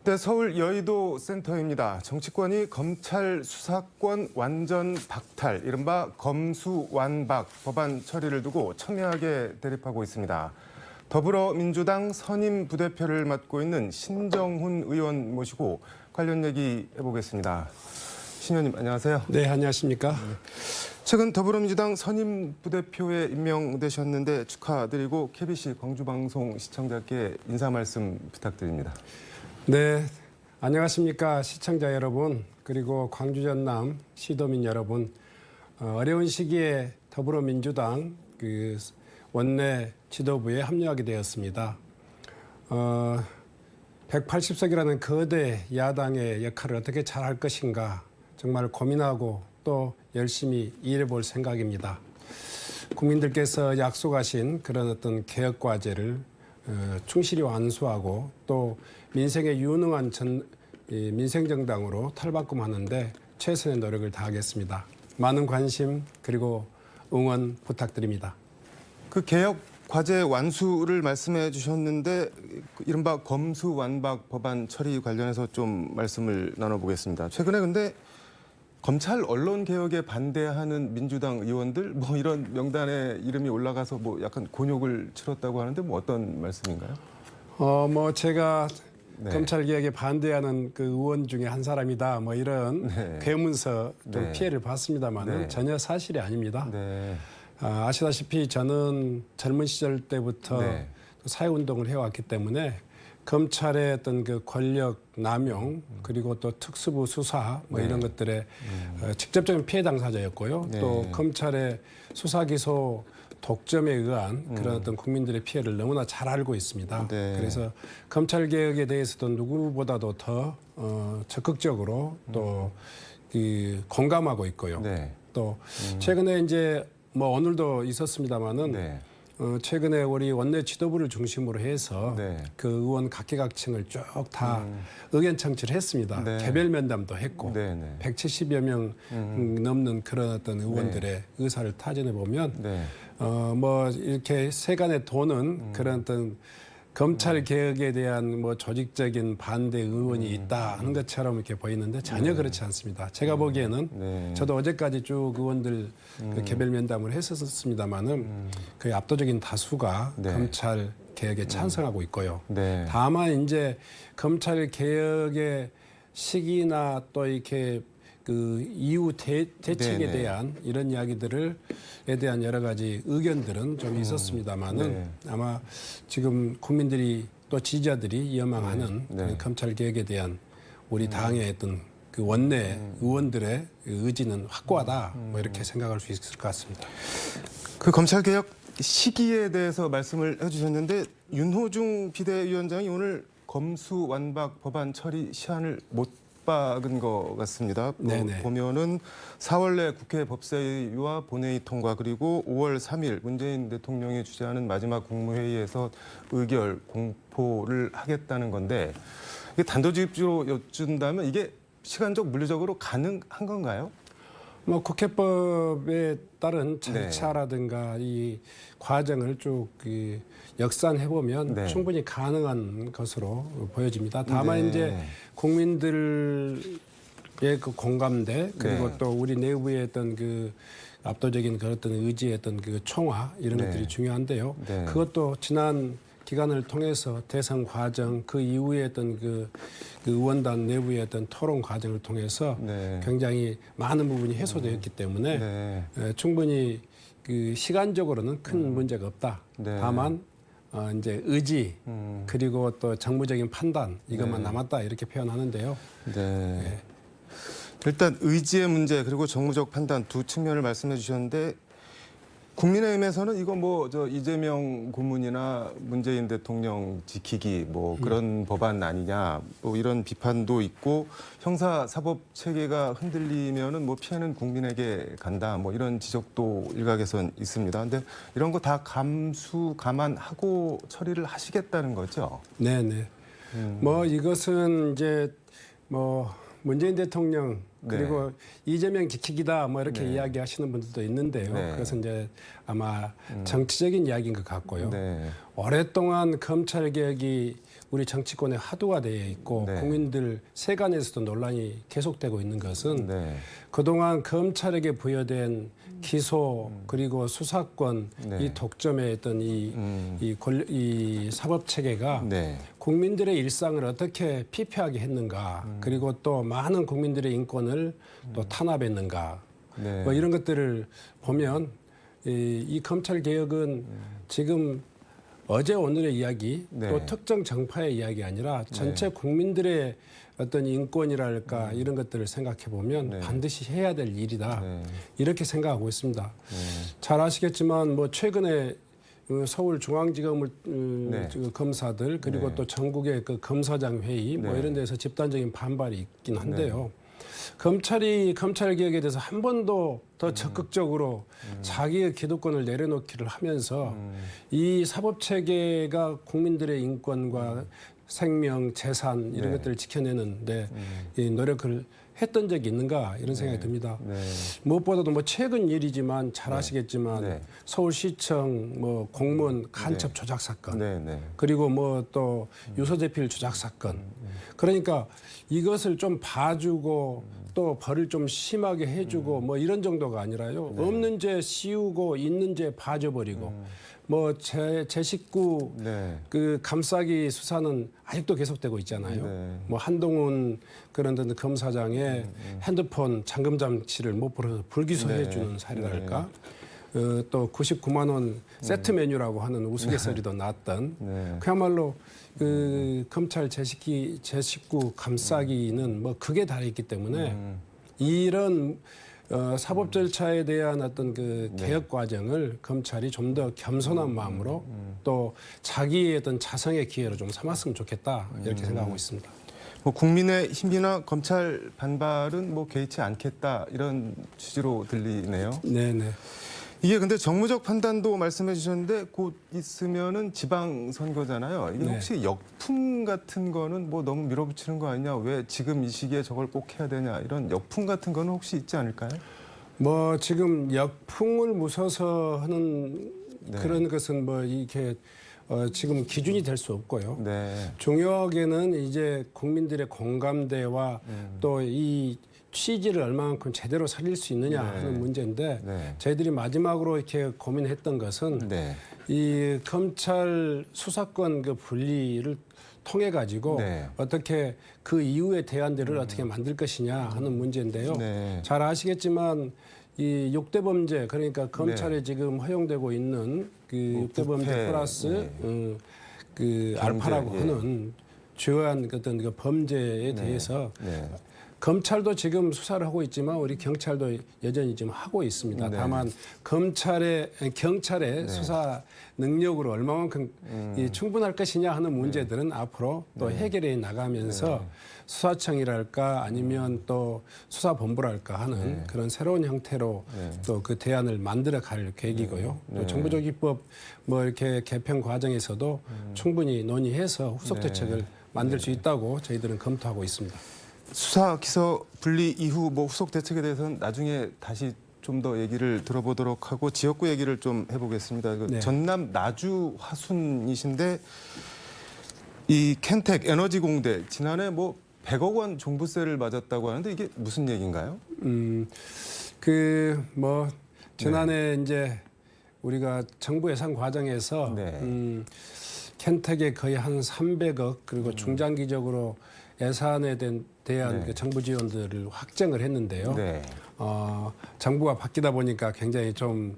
네, 서울 여의도 센터입니다. 정치권이 검찰 수사권 완전 박탈, 이른바 검수완박 법안 처리를 두고 첨예하게 대립하고 있습니다. 더불어민주당 선임 부대표를 맡고 있는 신정훈 의원 모시고 관련 얘기 해보겠습니다. 신 의원님 안녕하세요. 네, 안녕하십니까. 최근 더불어민주당 선임 부대표에 임명되셨는데 축하드리고 KBC 광주방송 시청자께 인사 말씀 부탁드립니다. 네, 안녕하십니까 시청자 여러분, 그리고 광주 전남 시도민 여러분. 어려운 시기에 더불어민주당 원내 지도부에 합류하게 되었습니다. 180석이라는 거대 야당의 역할을 어떻게 잘할 것인가 정말 고민하고 또 열심히 일해 볼 생각입니다. 국민들께서 약속하신 그런 어떤 개혁 과제를 충실히 완수하고 또 민생에 유능한 민생정당으로 탈바꿈하는데 최선의 노력을 다하겠습니다. 많은 관심 그리고 응원 부탁드립니다. 그 개혁 과제 완수를 말씀해 주셨는데 이른바 검수완박 법안 처리 관련해서 좀 말씀을 나눠보겠습니다. 최근에 근데 검찰 언론 개혁에 반대하는 민주당 의원들 뭐 이런 명단에 이름이 올라가서 뭐 약간 곤욕을 치렀다고 하는데 뭐 어떤 말씀인가요? 제가 네. 검찰 개혁에 반대하는 그 의원 중에 한 사람이다 뭐 이런 네. 괴문서 좀 네. 피해를 봤습니다만은 네. 전혀 사실이 아닙니다. 네. 아시다시피 저는 젊은 시절 때부터 네. 사회운동을 해왔기 때문에 검찰의 어떤 그 권력 남용 그리고 또 특수부 수사 뭐 네. 이런 것들에 직접적인 피해 당사자였고요. 네. 또 검찰의 수사 기소 독점에 의한 그런 어떤 국민들의 피해를 너무나 잘 알고 있습니다. 네. 그래서 검찰 개혁에 대해서도 누구보다도 더 적극적으로 또 공감하고 있고요. 네. 또 최근에 이제 뭐 오늘도 있었습니다마는 네. 최근에 우리 원내 지도부를 중심으로 해서 네. 그 의원 각계각층을 쭉 다 의견 청취를 했습니다. 네. 개별 면담도 했고 네, 네. 170여 명 넘는 그런 어떤 의원들의 의사를 타진해 보면 네. 뭐 이렇게 세간에 도는 그런 어떤 검찰 개혁에 대한 뭐 조직적인 반대 의원이 있다 하는 것처럼 이렇게 보이는데 전혀 그렇지 않습니다. 제가 보기에는 네. 저도 어제까지 쭉 의원들 그 개별 면담을 했었습니다만은 그 압도적인 다수가 네. 검찰 개혁에 찬성하고 있고요. 네. 다만 이제 검찰 개혁의 시기나 또 이렇게 그 이후 대책에 네네. 대한 이런 이야기들에 대한 여러 가지 의견들은 좀 있었습니다만은 네. 아마 지금 국민들이 또 지지자들이 열망하는 네. 그 검찰 개혁에 대한 우리 당의 어떤 그 원내 의원들의 의지는 확고하다 뭐 이렇게 생각할 수 있을 것 같습니다. 그 검찰 개혁 시기에 대해서 말씀을 해주셨는데 윤호중 비대위원장이 오늘 검수완박 법안 처리 시한을 못 박은 것 같습니다. 보면은 4월 내 국회 법사위와 본회의 통과 그리고 5월 3일 문재인 대통령이 주재하는 마지막 국무회의에서 의결 공포를 하겠다는 건데 이게 단도직입적으로 여쭌다면 이게 시간적 물리적으로 가능한 건가요? 뭐 국회법에 따른 절차라든가 이 과정을 쭉 역산해 보면 네. 충분히 가능한 것으로 보여집니다. 다만 네. 이제 국민들의 그 공감대 그리고 네. 또 우리 내부의 어떤 그 압도적인 그런 어떤 의지의 어떤 그 총화 이런 네. 것들이 중요한데요. 네. 그것도 지난 기간을 통해서 대선 과정 그 이후에 어떤 그 의원단 내부의 어떤 토론 과정을 통해서 네. 굉장히 많은 부분이 해소되었기 때문에 네. 충분히 그 시간적으로는 큰 문제가 없다. 네. 다만 이제 의지 그리고 또 정무적인 판단 이것만 네. 남았다 이렇게 표현하는데요. 네. 일단 의지의 문제 그리고 정무적 판단 두 측면을 말씀해 주셨는데 국민의힘에서는 이거 뭐 저 이재명 고문이나 문재인 대통령 지키기 뭐 그런 법안 아니냐 뭐 이런 비판도 있고 형사 사법 체계가 흔들리면은 뭐 피해는 국민에게 간다 뭐 이런 지적도 일각에선 있습니다. 근데 이런 거 다 감안하고 처리를 하시겠다는 거죠? 네네. 뭐 이것은 이제 뭐 문재인 대통령 그리고 이재명 지키기다 뭐 이렇게 이야기하시는 분들도 있는데요. 네. 그것은 이제 아마 정치적인 이야기인 것 같고요. 네. 오랫동안 검찰 개혁이 우리 정치권의 화두가 되어 있고 네. 국민들 세간에서도 논란이 계속되고 있는 것은 네. 그동안 검찰에게 부여된 기소 그리고 수사권 네. 이 독점의 어떤 이 사법 체계가 네. 국민들의 일상을 어떻게 피폐하게 했는가 그리고 또 많은 국민들의 인권을 또 탄압했는가 네. 뭐 이런 것들을 보면 이 검찰 개혁은 지금 어제 오늘의 이야기 네. 또 특정 정파의 이야기 아니라 전체 국민들의 어떤 인권이랄까 이런 것들을 생각해 보면 네. 반드시 해야 될 일이다 네. 이렇게 생각하고 있습니다. 잘 아시겠지만 뭐 최근에 서울중앙지검을 네. 검사들 그리고 네. 또 전국의 그 검사장 회의 뭐 네. 이런 데서 집단적인 반발이 있긴 한데요. 검찰이 검찰 개혁에 대해서 한 번도 더 적극적으로 자기의 기득권을 내려놓기를 하면서 이 사법 체계가 국민들의 인권과 생명, 재산 이런 네. 것들을 지켜내는데 이 노력을 했던 적이 있는가 이런 생각이 듭니다. 네. 무엇보다도 뭐 최근 일이지만 잘 아시겠지만 네. 서울시청 뭐 공무원 간첩 조작 사건 네. 네. 그리고 뭐 또 유서재필 조작 사건. 그러니까 이것을 좀 봐주고 또 벌을 좀 심하게 해주고 뭐 이런 정도가 아니라요. 없는 죄 씌우고 있는 죄 봐줘버리고 뭐 제 식구 네. 그 감싸기 수사는 아직도 계속되고 있잖아요. 네. 뭐 한동훈 그런 검사장의 핸드폰 잠금 장치를 못 풀어서 불기소해 주는 사례랄까. 또 99만 원 세트 메뉴라고 하는 우스갯소리도 나왔던 네. 그야말로 그 검찰 제 식구 감싸기는 뭐 극에 달했기 때문에 이런 사법 절차에 대한 어떤 그 개혁 과정을 검찰이 좀 더 겸손한 마음으로 또 자기의 어떤 자성의 기회로 좀 삼았으면 좋겠다 이렇게 생각하고 있습니다. 뭐 국민의 힘이나 검찰 반발은 뭐 개의치 않겠다 이런 취지로 들리네요. 네네. 이게 근데 정무적 판단도 말씀해 주셨는데 곧 있으면은 지방선거잖아요. 이게 네. 혹시 역풍 같은 거는 뭐 너무 밀어붙이는 거 아니냐? 왜 지금 이 시기에 저걸 꼭 해야 되냐? 이런 역풍 같은 거는 혹시 있지 않을까요? 뭐 지금 역풍을 무서워서 하는 네. 그런 것은 뭐 이렇게 지금 기준이 될 수 없고요. 네. 중요하게는 이제 국민들의 공감대와 또 이 취지를 얼마만큼 제대로 살릴 수 있느냐 네. 하는 문제인데 네. 저희들이 마지막으로 이렇게 고민했던 것은 네. 이 검찰 수사권 그 분리를 통해 가지고 네. 어떻게 그 이후의 대안들을 어떻게 만들 것이냐 하는 문제인데요. 네. 잘 아시겠지만 이 6대 범죄 그러니까 검찰에 지금 허용되고 있는 그 뭐 6대 범죄 부패, 플러스 네. 그 경제, 알파라고 예. 하는 주요한 어떤 그 범죄에 대해서 네. 검찰도 지금 수사를 하고 있지만 우리 경찰도 여전히 지금 하고 있습니다. 네. 다만 경찰의 수사 능력으로 얼마만큼 이 충분할 것이냐 하는 문제들은 앞으로 또 해결해 나가면서 수사청이랄까 아니면 또 수사본부랄까 하는 그런 새로운 형태로 또 그 대안을 만들어 갈 계획이고요. 또 정부조직법 뭐 이렇게 개편 과정에서도 충분히 논의해서 후속 대책을 만들 수 있다고 저희들은 검토하고 있습니다. 수사 기소 분리 이후 뭐 후속 대책에 대해서는 나중에 다시 좀 더 얘기를 들어보도록 하고 지역구 얘기를 좀 해보겠습니다. 그 네. 전남 나주 화순이신데 이 켄텍 에너지공대 지난해 뭐 100억 원 종부세를 맞았다고 하는데 이게 무슨 얘기인가요? 그 뭐 지난해 이제 우리가 정부 예산 과정에서 네. 켄텍에 거의 한 300억 그리고 중장기적으로 예산에 대한 네. 그 정부 지원들을 확정을 했는데요. 네. 정부가 바뀌다 보니까 굉장히 좀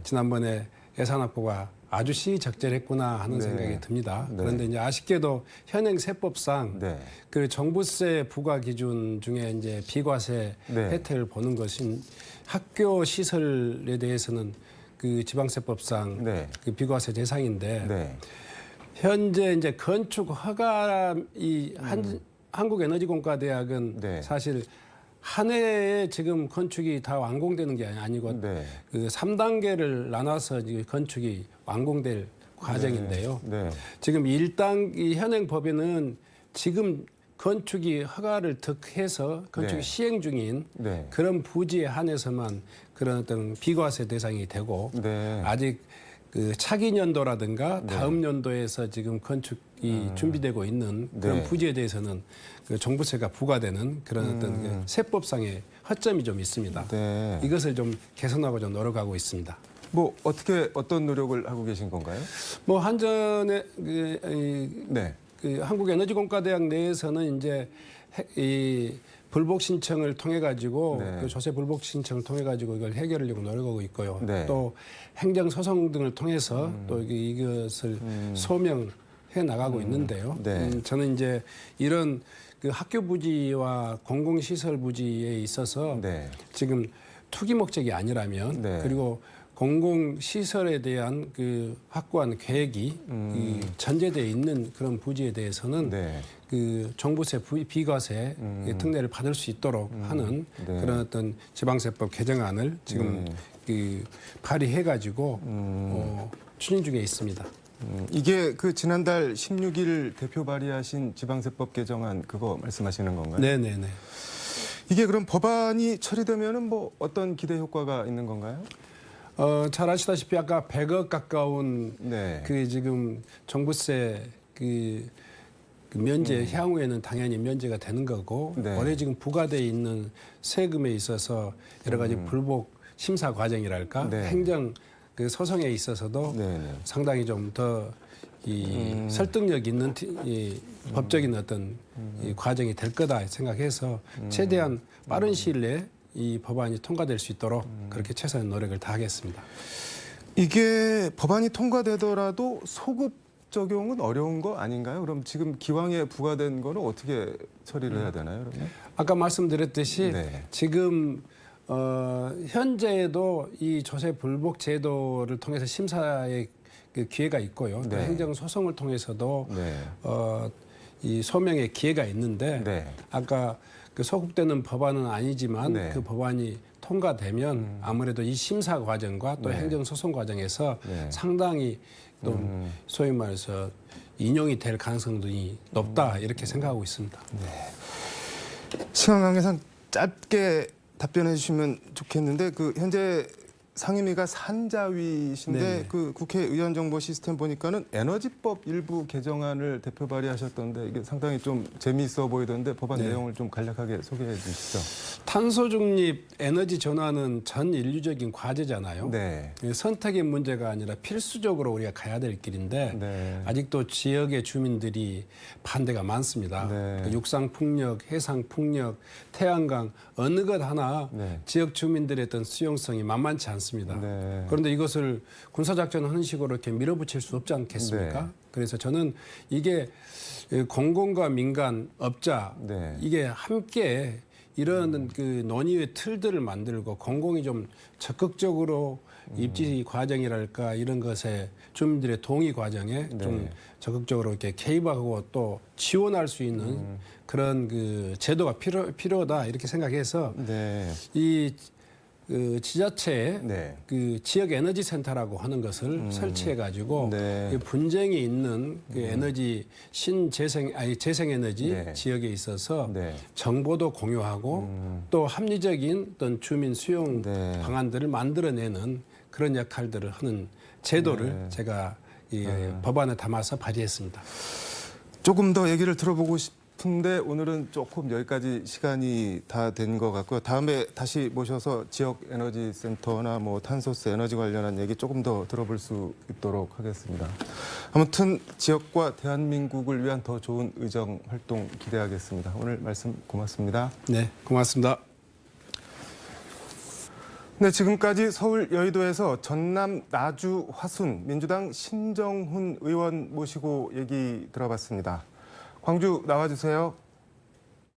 지난번에 예산 확보가 아주 시적절했구나 하는 네. 생각이 듭니다. 네. 그런데 이제 아쉽게도 현행 세법상 네. 그 종부세 부과 기준 중에 이제 비과세 네. 혜택을 보는 것인 학교 시설에 대해서는 그 지방세법상 네. 그 비과세 대상인데 네. 현재 이제 건축 허가 이 한국에너지공과대학은 네. 사실 한 해에 지금 건축이 다 완공되는 게 아니고 네. 그 3단계를 나눠서 이제 건축이 완공될 과정인데요. 네. 지금 1단 이 현행 법에는 지금 건축이 허가를 득해서 건축이 네. 시행 중인 네. 그런 부지에 한해서만 그런 어떤 비과세 대상이 되고 네. 아직 그 차기 연도라든가 다음 연도에서 지금 건축 준비되고 있는 그런 네. 부지에 대해서는 그 종부세가 부과되는 그런 어떤 그 세법상의 허점이 좀 있습니다. 네. 이것을 좀 개선하고 좀 노력하고 있습니다. 뭐 어떤 노력을 하고 계신 건가요? 뭐 한전의 네. 그 한국에너지공과대학 내에서는 이제 이 불복 신청을 통해 가지고 네. 그 조세 불복 신청을 통해 가지고 이걸 해결하려고 노력하고 있고요. 네. 또 행정 소송 등을 통해서 또 이것을 소명해 나가고 있는데요. 네. 저는 이제 이런 그 학교 부지와 공공시설 부지에 있어서 네. 지금 투기 목적이 아니라면 네. 그리고 공공시설에 대한 그 확고한 계획이 이 전제되어 있는 그런 부지에 대해서는 네. 그 종부세 비과세 특례를 받을 수 있도록 하는 네. 그런 어떤 지방세법 개정안을 지금 그 발의해 가지고 추진 중에 있습니다. 이게 그 지난달 16일 대표 발의하신 지방세법 개정안 그거 말씀하시는 건가요? 네네네. 이게 그럼 법안이 처리되면은 뭐 어떤 기대 효과가 있는 건가요? 잘 아시다시피 아까 100억 가까운 네. 그 지금 종부세 그 면제 향후에는 당연히 면제가 되는 거고 네. 올해 지금 부과돼 있는 세금에 있어서 여러 가지 불복 심사 과정이랄까 네. 행정 그 소송에 있어서도 네. 네. 상당히 좀 더 이 설득력 있는 이 법적인 어떤 이 과정이 될 거다 생각해서 최대한 빠른 시일 내에 이 법안이 통과될 수 있도록 그렇게 최선의 노력을 다하겠습니다. 이게 법안이 통과되더라도 소급 적용은 어려운 거 아닌가요? 그럼 지금 기왕에 부과된 거는 어떻게 처리를 해야 되나요? 그러면? 아까 말씀드렸듯이 네. 지금 현재에도 이 조세 불복 제도를 통해서 심사의 그 기회가 있고요. 또 네. 행정 소송을 통해서도 네. 이 소명의 기회가 있는데 네. 아까 그 소급되는 법안은 아니지만 네. 그 법안이 통과되면 아무래도 이 심사 과정과 또 네. 행정 소송 과정에서 네. 상당히 또 소위 말해서 인용이 될 가능성이 높다 이렇게 생각하고 있습니다. 시간 관계상 짧게 답변해 주시면 좋겠는데 그 현재 상임위가 산자위신데 네네. 그 국회의원 정보 시스템 보니까는 에너지법 일부 개정안을 대표 발의하셨던데 이게 상당히 좀 재미있어 보이던데 법안 네. 내용을 좀 간략하게 소개해 주시죠. 탄소 중립 에너지 전환은 전 인류적인 과제잖아요. 네. 선택의 문제가 아니라 필수적으로 우리가 가야 될 길인데 네. 아직도 지역의 주민들이 반대가 많습니다. 네. 그 육상 풍력, 해상 풍력, 태양광 어느 것 하나 네. 지역 주민들의 어떤 수용성이 만만치 않습니다. 네. 그런데 이것을 군사작전하는 식으로 이렇게 밀어붙일 수 없지 않겠습니까? 네. 그래서 저는 이게 공공과 민간, 업자 네. 이게 함께 이런 그 논의의 틀들을 만들고 공공이 좀 적극적으로 입지 과정이랄까 이런 것에 주민들의 동의 과정에 좀 적극적으로 이렇게 개입하고 또 지원할 수 있는 그런 그 제도가 필요하다 이렇게 생각해서 네. 이 그 지자체에 네. 그 지역 에너지 센터라고 하는 것을 설치해 가지고 네. 분쟁이 있는 그 에너지 재생 에너지 네. 지역에 있어서 네. 정보도 공유하고 또 합리적인 어떤 주민 수용 네. 방안들을 만들어내는 그런 역할들을 하는 제도를 제가 이 법안에 담아서 발의했습니다. 조금 더 얘기를 들어보고 싶은데 오늘은 조금 여기까지 시간이 다 된 것 같고요. 다음에 다시 모셔서 지역 에너지 센터나 뭐 탄소세 에너지 관련한 얘기 조금 더 들어볼 수 있도록 하겠습니다. 아무튼 지역과 대한민국을 위한 더 좋은 의정 활동 기대하겠습니다. 오늘 말씀 고맙습니다. 네, 고맙습니다. 네, 지금까지 서울 여의도에서 전남 나주 화순 민주당 신정훈 의원 모시고 얘기 들어봤습니다. 광주 나와주세요.